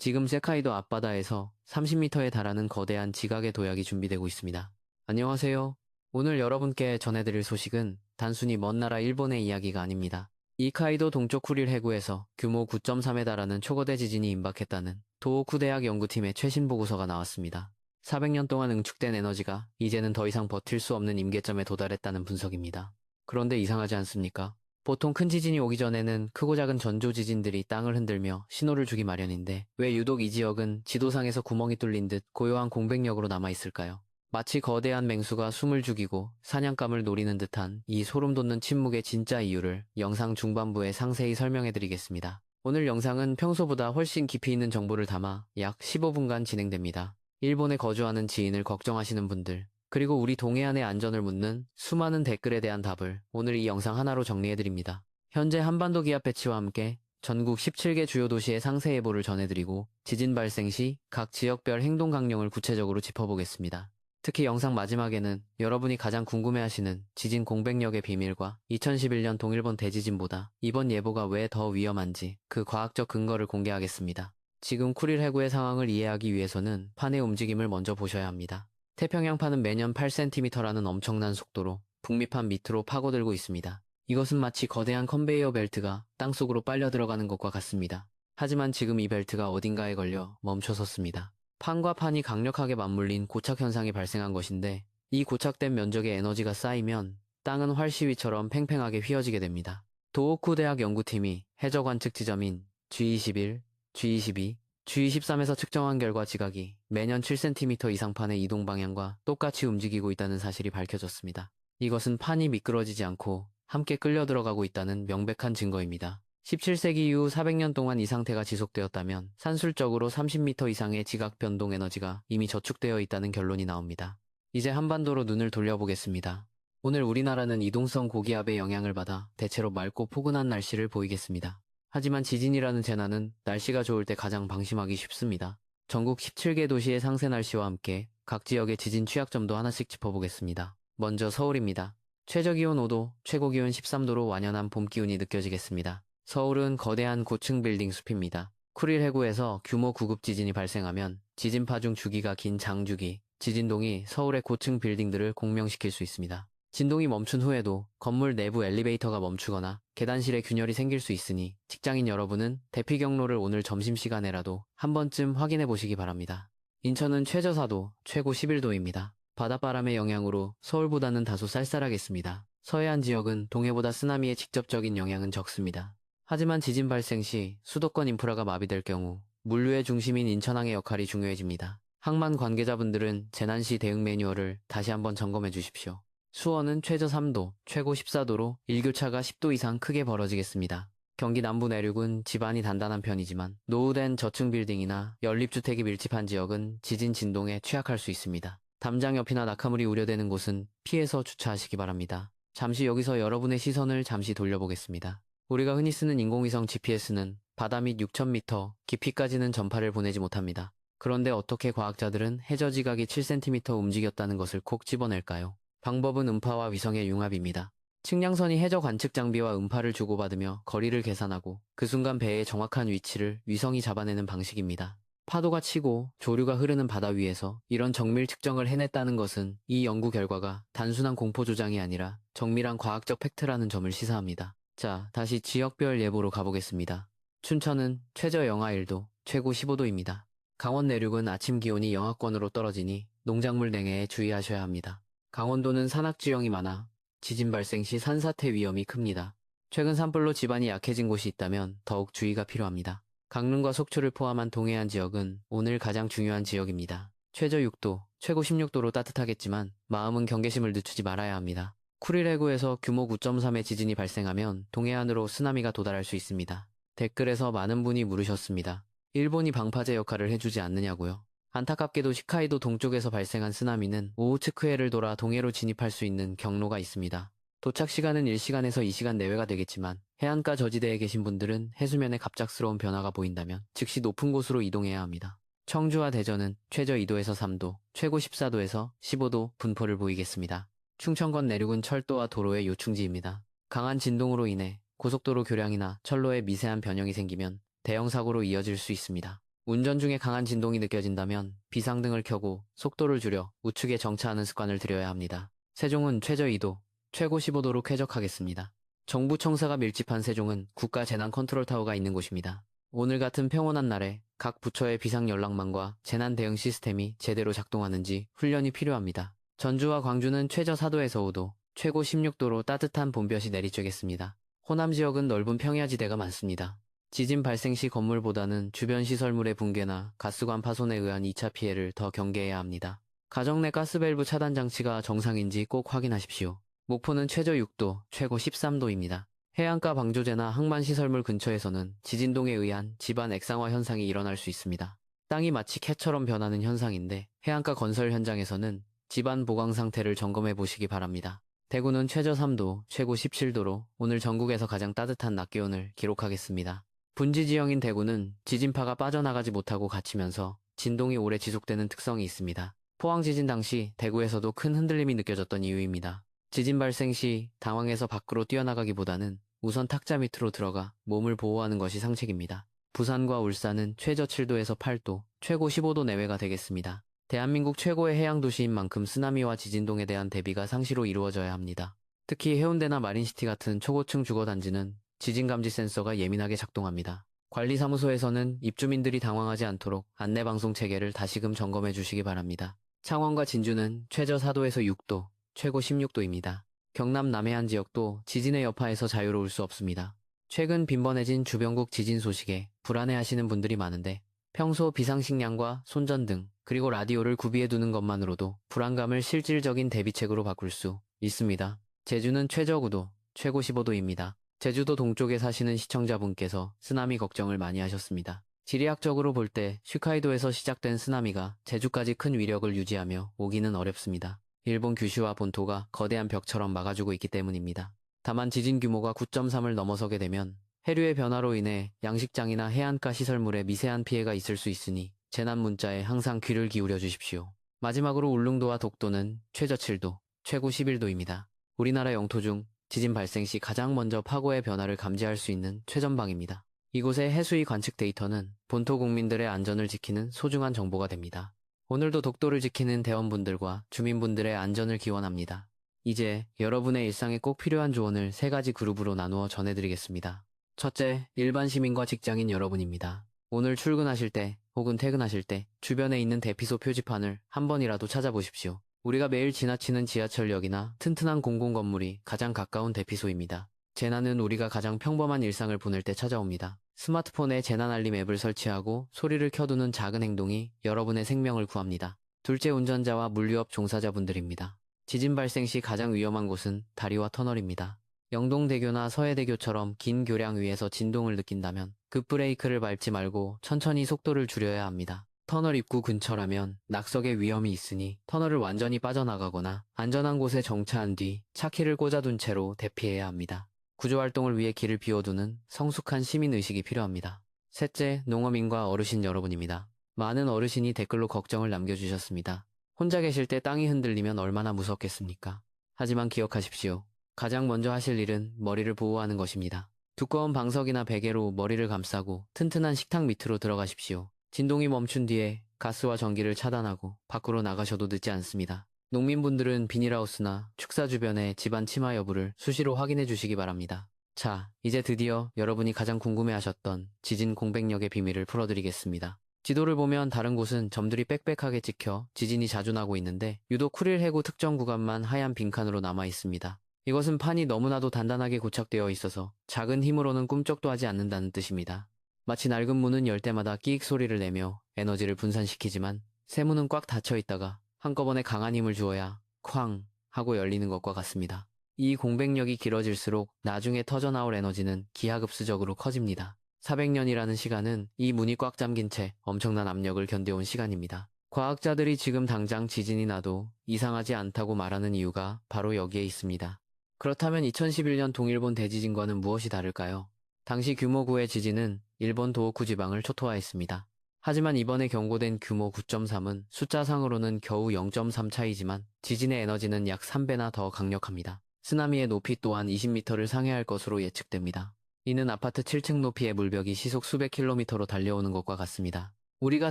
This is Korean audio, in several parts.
지금 홋카이도 앞바다에서 30m에 달하는 거대한 지각의 도약이 준비되고 있습니다. 안녕하세요. 오늘 여러분께 전해드릴 소식은 단순히 먼 나라 일본의 이야기가 아닙니다. 이카이도 동쪽 쿠릴 해구에서 규모 9.3에 달하는 초거대 지진이 임박했다는 도호쿠 대학 연구팀의 최신 보고서가 나왔습니다. 400년 동안 응축된 에너지가 이제는 더 이상 버틸 수 없는 임계점에 도달했다는 분석입니다. 그런데 이상하지 않습니까? 보통 큰 지진이 오기 전에는 크고 작은 전조 지진들이 땅을 흔들며 신호를 주기 마련인데 왜 유독 이 지역은 지도상에서 구멍이 뚫린 듯 고요한 공백역으로 남아있을까요? 마치 거대한 맹수가 숨을 죽이고 사냥감을 노리는 듯한 이 소름 돋는 침묵의 진짜 이유를 영상 중반부에 상세히 설명해드리겠습니다. 오늘 영상은 평소보다 훨씬 깊이 있는 정보를 담아 약 15분간 진행됩니다. 일본에 거주하는 지인을 걱정하시는 분들, 그리고 우리 동해안의 안전을 묻는 수많은 댓글에 대한 답을 오늘 이 영상 하나로 정리해드립니다. 현재 한반도 기압 배치와 함께 전국 17개 주요 도시의 상세 예보를 전해드리고 지진 발생 시 각 지역별 행동 강령을 구체적으로 짚어보겠습니다. 특히 영상 마지막에는 여러분이 가장 궁금해하시는 지진 공백력의 비밀과 2011년 동일본 대지진보다 이번 예보가 왜 더 위험한지 그 과학적 근거를 공개하겠습니다. 지금 쿠릴 해구의 상황을 이해하기 위해서는 판의 움직임을 먼저 보셔야 합니다. 태평양판은 매년 8cm라는 엄청난 속도로 북미판 밑으로 파고들고 있습니다. 이것은 마치 거대한 컨베이어 벨트가 땅속으로 빨려 들어가는 것과 같습니다. 하지만 지금 이 벨트가 어딘가에 걸려 멈춰섰습니다. 판과 판이 강력하게 맞물린 고착 현상이 발생한 것인데 이 고착된 면적의 에너지가 쌓이면 땅은 활시위처럼 팽팽하게 휘어지게 됩니다. 도호쿠 대학 연구팀이 해저 관측 지점인 G21, G22, G23에서 측정한 결과 지각이 매년 7cm 이상 판의 이동 방향과 똑같이 움직이고 있다는 사실이 밝혀졌습니다. 이것은 판이 미끄러지지 않고 함께 끌려 들어가고 있다는 명백한 증거입니다. 17세기 이후 400년 동안 이 상태가 지속되었다면 산술적으로 30m 이상의 지각 변동 에너지가 이미 저축되어 있다는 결론이 나옵니다. 이제 한반도로 눈을 돌려보겠습니다. 오늘 우리나라는 이동성 고기압의 영향을 받아 대체로 맑고 포근한 날씨를 보이겠습니다. 하지만 지진이라는 재난은 날씨가 좋을 때 가장 방심하기 쉽습니다. 전국 17개 도시의 상세 날씨와 함께 각 지역의 지진 취약점도 하나씩 짚어보겠습니다. 먼저 서울입니다. 최저기온 5도, 최고기온 13도로 완연한 봄 기운이 느껴지겠습니다. 서울은 거대한 고층 빌딩 숲입니다. 쿠릴 해구에서 규모 9급 지진이 발생하면 지진파 중 주기가 긴 장주기, 지진동이 서울의 고층 빌딩들을 공명시킬 수 있습니다. 진동이 멈춘 후에도 건물 내부 엘리베이터가 멈추거나 계단실에 균열이 생길 수 있으니 직장인 여러분은 대피 경로를 오늘 점심시간에라도 한 번쯤 확인해 보시기 바랍니다. 인천은 최저 4도, 최고 11도입니다. 바닷바람의 영향으로 서울보다는 다소 쌀쌀하겠습니다. 서해안 지역은 동해보다 쓰나미의 직접적인 영향은 적습니다. 하지만 지진 발생 시 수도권 인프라가 마비될 경우 물류의 중심인 인천항의 역할이 중요해집니다. 항만 관계자분들은 재난 시 대응 매뉴얼을 다시 한번 점검해 주십시오. 수원은 최저 3도, 최고 14도로 일교차가 10도 이상 크게 벌어지겠습니다. 경기 남부 내륙은 지반이 단단한 편이지만 노후된 저층 빌딩이나 연립주택이 밀집한 지역은 지진 진동에 취약할 수 있습니다. 담장 옆이나 낙하물이 우려되는 곳은 피해서 주차하시기 바랍니다. 잠시 여기서 여러분의 시선을 잠시 돌려보겠습니다. 우리가 흔히 쓰는 인공위성 GPS는 바다 밑 6,000m 깊이까지는 전파를 보내지 못합니다. 그런데 어떻게 과학자들은 해저 지각이 7cm 움직였다는 것을 콕 집어낼까요? 방법은 음파와 위성의 융합입니다. 측량선이 해저 관측 장비와 음파를 주고받으며 거리를 계산하고 그 순간 배의 정확한 위치를 위성이 잡아내는 방식입니다. 파도가 치고 조류가 흐르는 바다 위에서 이런 정밀 측정을 해냈다는 것은 이 연구 결과가 단순한 공포 조장이 아니라 정밀한 과학적 팩트라는 점을 시사합니다. 자, 다시 지역별 예보로 가보겠습니다. 춘천은 최저 영하 1도, 최고 15도입니다. 강원 내륙은 아침 기온이 영하권으로 떨어지니 농작물 냉해에 주의하셔야 합니다. 강원도는 산악지형이 많아 지진 발생 시 산사태 위험이 큽니다. 최근 산불로 지반이 약해진 곳이 있다면 더욱 주의가 필요합니다. 강릉과 속초를 포함한 동해안 지역은 오늘 가장 중요한 지역입니다. 최저 6도, 최고 16도로 따뜻하겠지만 마음은 경계심을 늦추지 말아야 합니다. 쿠릴 해구에서 규모 9.3의 지진이 발생하면 동해안으로 쓰나미가 도달할 수 있습니다. 댓글에서 많은 분이 물으셨습니다. 일본이 방파제 역할을 해주지 않느냐고요. 안타깝게도 홋카이도 동쪽에서 발생한 쓰나미는 오후츠크해를 돌아 동해로 진입할 수 있는 경로가 있습니다. 도착 시간은 1시간에서 2시간 내외가 되겠지만 해안가 저지대에 계신 분들은 해수면에 갑작스러운 변화가 보인다면 즉시 높은 곳으로 이동해야 합니다. 청주와 대전은 최저 2도에서 3도, 최고 14도에서 15도 분포를 보이겠습니다. 충청권 내륙은 철도와 도로의 요충지입니다. 강한 진동으로 인해 고속도로 교량이나 철로에 미세한 변형이 생기면 대형 사고로 이어질 수 있습니다. 운전 중에 강한 진동이 느껴진다면 비상등을 켜고 속도를 줄여 우측에 정차하는 습관을 들여야 합니다. 세종은 최저 2도, 최고 15도로 쾌적하겠습니다. 정부 청사가 밀집한 세종은 국가재난컨트롤타워가 있는 곳입니다. 오늘 같은 평온한 날에 각 부처의 비상연락망과 재난 대응 시스템이 제대로 작동하는지 훈련이 필요합니다. 전주와 광주는 최저 4도에서 5도, 최고 16도로 따뜻한 봄볕이 내리쬐겠습니다. 호남 지역은 넓은 평야지대가 많습니다. 지진 발생 시 건물보다는 주변 시설물의 붕괴나 가스관 파손에 의한 2차 피해를 더 경계해야 합니다. 가정 내 가스밸브 차단 장치가 정상인지 꼭 확인하십시오. 목포는 최저 6도, 최고 13도입니다. 해안가 방조제나 항만시설물 근처에서는 지진동에 의한 집안 액상화 현상이 일어날 수 있습니다. 땅이 마치 캣처럼 변하는 현상인데 해안가 건설 현장에서는 집안 보강 상태를 점검해 보시기 바랍니다. 대구는 최저 3도, 최고 17도로 오늘 전국에서 가장 따뜻한 낮 기온을 기록하겠습니다. 분지 지형인 대구는 지진파가 빠져나가지 못하고 갇히면서 진동이 오래 지속되는 특성이 있습니다. 포항 지진 당시 대구에서도 큰 흔들림이 느껴졌던 이유입니다. 지진 발생 시 당황해서 밖으로 뛰어나가기보다는 우선 탁자 밑으로 들어가 몸을 보호하는 것이 상책입니다. 부산과 울산은 최저 7도에서 8도, 최고 15도 내외가 되겠습니다. 대한민국 최고의 해양 도시인 만큼 쓰나미와 지진동에 대한 대비가 상시로 이루어져야 합니다. 특히 해운대나 마린시티 같은 초고층 주거단지는 지진감지 센서가 예민하게 작동합니다. 관리사무소에서는 입주민들이 당황하지 않도록 안내방송 체계를 다시금 점검해 주시기 바랍니다. 창원과 진주는 최저 4도에서 6도, 최고 16도입니다. 경남 남해안 지역도 지진의 여파에서 자유로울 수 없습니다. 최근 빈번해진 주변국 지진 소식에 불안해하시는 분들이 많은데 평소 비상식량과 손전등 그리고 라디오를 구비해 두는 것만으로도 불안감을 실질적인 대비책으로 바꿀 수 있습니다. 제주는 최저 9도, 최고 15도입니다. 제주도 동쪽에 사시는 시청자분께서 쓰나미 걱정을 많이 하셨습니다. 지리학적으로 볼 때 슈카이도에서 시작된 쓰나미가 제주까지 큰 위력을 유지하며 오기는 어렵습니다. 일본 규슈와 본토가 거대한 벽처럼 막아주고 있기 때문입니다. 다만 지진 규모가 9.3을 넘어서게 되면 해류의 변화로 인해 양식장이나 해안가 시설물에 미세한 피해가 있을 수 있으니 재난 문자에 항상 귀를 기울여 주십시오. 마지막으로 울릉도와 독도는 최저 7도, 최고 11도입니다. 우리나라 영토 중 지진 발생 시 가장 먼저 파고의 변화를 감지할 수 있는 최전방입니다. 이곳의 해수위 관측 데이터는 본토 국민들의 안전을 지키는 소중한 정보가 됩니다. 오늘도 독도를 지키는 대원분들과 주민분들의 안전을 기원합니다. 이제 여러분의 일상에 꼭 필요한 조언을 3가지 그룹으로 나누어 전해드리겠습니다. 첫째, 일반 시민과 직장인 여러분입니다. 오늘 출근하실 때 혹은 퇴근하실 때 주변에 있는 대피소 표지판을 한 번이라도 찾아보십시오. 우리가 매일 지나치는 지하철역이나 튼튼한 공공건물이 가장 가까운 대피소입니다. 재난은 우리가 가장 평범한 일상을 보낼 때 찾아옵니다. 스마트폰에 재난 알림 앱을 설치하고 소리를 켜두는 작은 행동이 여러분의 생명을 구합니다. 둘째, 운전자와 물류업 종사자분들입니다. 지진 발생 시 가장 위험한 곳은 다리와 터널입니다. 영동대교나 서해대교처럼 긴 교량 위에서 진동을 느낀다면 급브레이크를 밟지 말고 천천히 속도를 줄여야 합니다. 터널 입구 근처라면 낙석의 위험이 있으니 터널을 완전히 빠져나가거나 안전한 곳에 정차한 뒤 차키를 꽂아둔 채로 대피해야 합니다. 구조활동을 위해 길을 비워두는 성숙한 시민의식이 필요합니다. 셋째, 농어민과 어르신 여러분입니다. 많은 어르신이 댓글로 걱정을 남겨주셨습니다. 혼자 계실 때 땅이 흔들리면 얼마나 무섭겠습니까? 하지만 기억하십시오. 가장 먼저 하실 일은 머리를 보호하는 것입니다. 두꺼운 방석이나 베개로 머리를 감싸고 튼튼한 식탁 밑으로 들어가십시오. 진동이 멈춘 뒤에 가스와 전기를 차단하고 밖으로 나가셔도 늦지 않습니다. 농민분들은 비닐하우스나 축사 주변의 집안 침하 여부를 수시로 확인해 주시기 바랍니다. 자, 이제 드디어 여러분이 가장 궁금해하셨던 지진 공백력의 비밀을 풀어드리겠습니다. 지도를 보면 다른 곳은 점들이 빽빽하게 찍혀 지진이 자주 나고 있는데 유독 쿠릴 해구 특정 구간만 하얀 빈칸으로 남아 있습니다. 이것은 판이 너무나도 단단하게 고착되어 있어서 작은 힘으로는 꿈쩍도 하지 않는다는 뜻입니다. 마치 낡은 문은 열 때마다 끼익 소리를 내며 에너지를 분산시키지만 새 문은 꽉 닫혀 있다가 한꺼번에 강한 힘을 주어야 쾅 하고 열리는 것과 같습니다. 이 공백력이 길어질수록 나중에 터져나올 에너지는 기하급수적으로 커집니다. 400년이라는 시간은 이 문이 꽉 잠긴 채 엄청난 압력을 견뎌온 시간입니다. 과학자들이 지금 당장 지진이 나도 이상하지 않다고 말하는 이유가 바로 여기에 있습니다. 그렇다면 2011년 동일본 대지진과는 무엇이 다를까요? 당시 규모 9의 지진은 일본 도호쿠 지방을 초토화했습니다. 하지만 이번에 경고된 규모 9.3은 숫자상으로는 겨우 0.3 차이지만 지진의 에너지는 약 3배나 더 강력합니다. 쓰나미의 높이 또한 20m를 상회할 것으로 예측됩니다. 이는 아파트 7층 높이의 물벽이 시속 수백 킬로미터로 달려오는 것과 같습니다. 우리가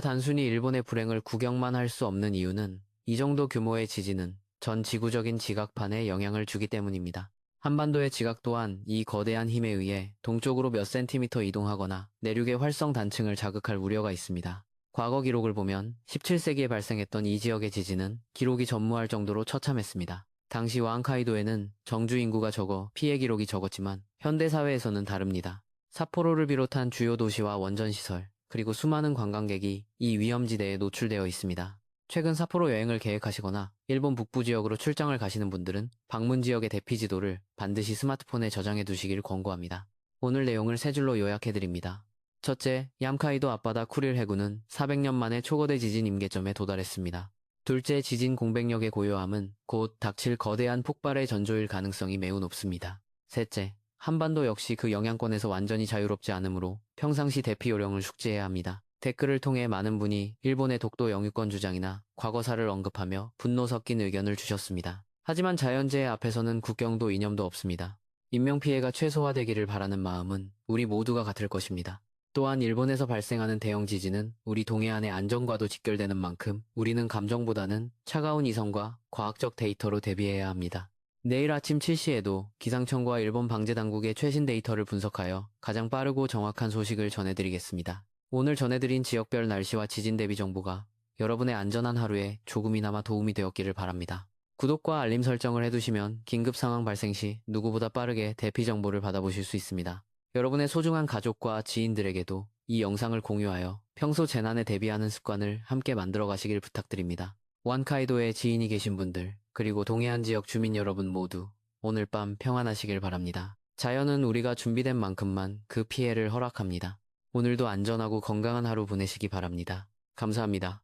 단순히 일본의 불행을 구경만 할 수 없는 이유는 이 정도 규모의 지진은 전 지구적인 지각판에 영향을 주기 때문입니다. 한반도의 지각 또한 이 거대한 힘에 의해 동쪽으로 몇 센티미터 이동하거나 내륙의 활성 단층을 자극할 우려가 있습니다. 과거 기록을 보면 17세기에 발생했던 이 지역의 지진은 기록이 전무할 정도로 처참했습니다. 당시 왕카이도에는 정주 인구가 적어 피해 기록이 적었지만 현대 사회에서는 다릅니다. 삿포로를 비롯한 주요 도시와 원전시설, 그리고 수많은 관광객이 이 위험지대에 노출되어 있습니다. 최근 삿포로 여행을 계획하시거나 일본 북부 지역으로 출장을 가시는 분들은 방문 지역의 대피 지도를 반드시 스마트폰에 저장해 두시길 권고합니다. 오늘 내용을 세 줄로 요약해드립니다. 첫째, 얌카이도 앞바다 쿠릴 해구는 400년 만에 초거대 지진 임계점에 도달했습니다. 둘째, 지진 공백력의 고요함은 곧 닥칠 거대한 폭발의 전조일 가능성이 매우 높습니다. 셋째, 한반도 역시 그 영향권에서 완전히 자유롭지 않으므로 평상시 대피 요령을 숙지해야 합니다. 댓글을 통해 많은 분이 일본의 독도 영유권 주장이나 과거사를 언급하며 분노 섞인 의견을 주셨습니다. 하지만 자연재해 앞에서는 국경도 이념도 없습니다. 인명피해가 최소화되기를 바라는 마음은 우리 모두가 같을 것입니다. 또한 일본에서 발생하는 대형 지진은 우리 동해안의 안전과도 직결되는 만큼 우리는 감정보다는 차가운 이성과 과학적 데이터로 대비해야 합니다. 내일 아침 7시에도 기상청과 일본 방재당국의 최신 데이터를 분석하여 가장 빠르고 정확한 소식을 전해드리겠습니다. 오늘 전해드린 지역별 날씨와 지진 대비 정보가 여러분의 안전한 하루에 조금이나마 도움이 되었기를 바랍니다. 구독과 알림 설정을 해두시면 긴급 상황 발생 시 누구보다 빠르게 대피 정보를 받아보실 수 있습니다. 여러분의 소중한 가족과 지인들에게도 이 영상을 공유하여 평소 재난에 대비하는 습관을 함께 만들어 가시길 부탁드립니다. 완카이도에 지인이 계신 분들, 그리고 동해안 지역 주민 여러분 모두 오늘 밤 평안하시길 바랍니다. 자연은 우리가 준비된 만큼만 그 피해를 허락합니다. 오늘도 안전하고 건강한 하루 보내시기 바랍니다. 감사합니다.